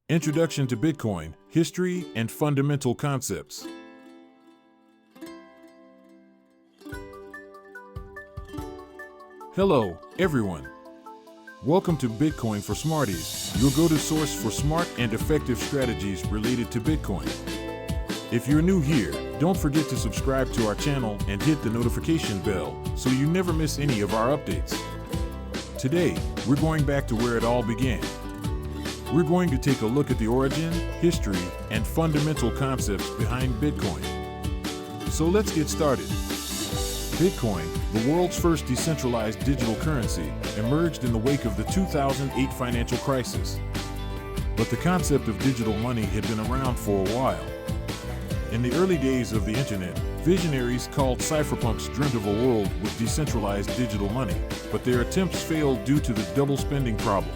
Introduction to Bitcoin, History and Fundamental Concepts. Hello, everyone. Welcome to Bitcoin for Smarties, your go-to source for smart and effective strategies related to Bitcoin. If you're new here, don't forget to subscribe to our channel and hit the notification bell so you never miss any of our updates. Today, we're going back to where it all began. We're going to take a look at the origin, history, and fundamental concepts behind Bitcoin. So let's get started. Bitcoin, the world's first decentralized digital currency, emerged in the wake of the 2008 financial crisis. But the concept of digital money had been around for a while. In the early days of the internet, visionaries called cypherpunks dreamt of a world with decentralized digital money, but their attempts failed due to the double spending problem.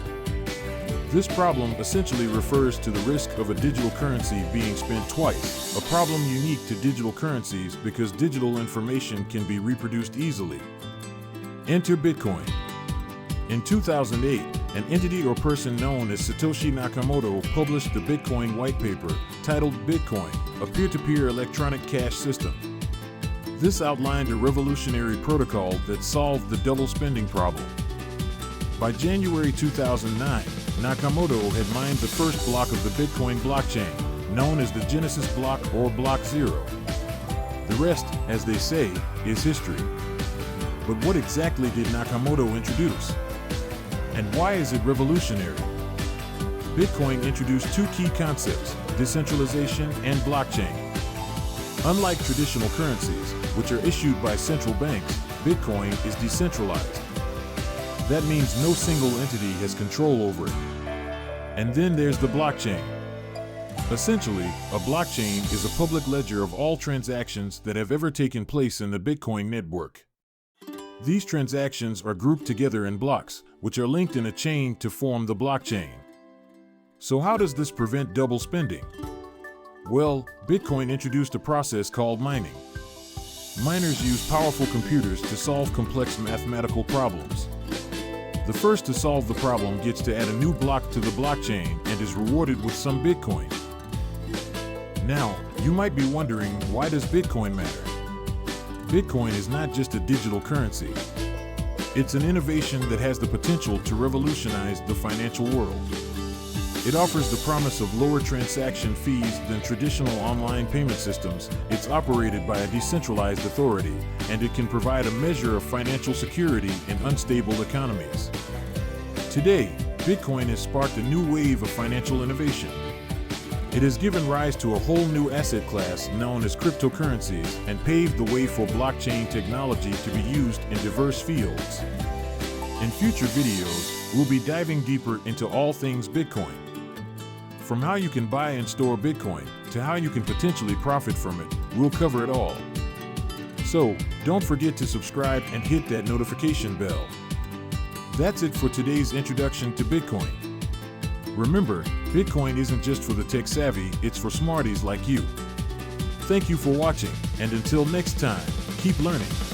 This problem essentially refers to the risk of a digital currency being spent twice, a problem unique to digital currencies because digital information can be reproduced easily. Enter Bitcoin. In 2008, an entity or person known as Satoshi Nakamoto published the Bitcoin white paper, titled Bitcoin, a peer-to-peer electronic cash system. This outlined a revolutionary protocol that solved the double spending problem. By January 2009, Nakamoto had mined the first block of the Bitcoin blockchain, known as the Genesis block or Block 0. The rest, as they say, is history. But what exactly did Nakamoto introduce? And why is it revolutionary? Bitcoin introduced two key concepts, decentralization and blockchain. Unlike traditional currencies, which are issued by central banks, Bitcoin is decentralized. That means no single entity has control over it. And then there's the blockchain. Essentially, a blockchain is a public ledger of all transactions that have ever taken place in the Bitcoin network. These transactions are grouped together in blocks, which are linked in a chain to form the blockchain. So how does this prevent double spending? Well, Bitcoin introduced a process called mining. Miners use powerful computers to solve complex mathematical problems. The first to solve the problem gets to add a new block to the blockchain and is rewarded with some Bitcoin. Now, you might be wondering, why does Bitcoin matter? Bitcoin is not just a digital currency. It's an innovation that has the potential to revolutionize the financial world. It offers the promise of lower transaction fees than traditional online payment systems, it's operated by a decentralized authority, and it can provide a measure of financial security in unstable economies. Today, Bitcoin has sparked a new wave of financial innovation. It has given rise to a whole new asset class known as cryptocurrencies and paved the way for blockchain technology to be used in diverse fields. In future videos, we'll be diving deeper into all things Bitcoin. From how you can buy and store Bitcoin to how you can potentially profit from it, we'll cover it all. So, don't forget to subscribe and hit that notification bell. That's it for today's introduction to Bitcoin. Remember, Bitcoin isn't just for the tech-savvy, it's for smarties like you. Thank you for watching, and until next time, keep learning.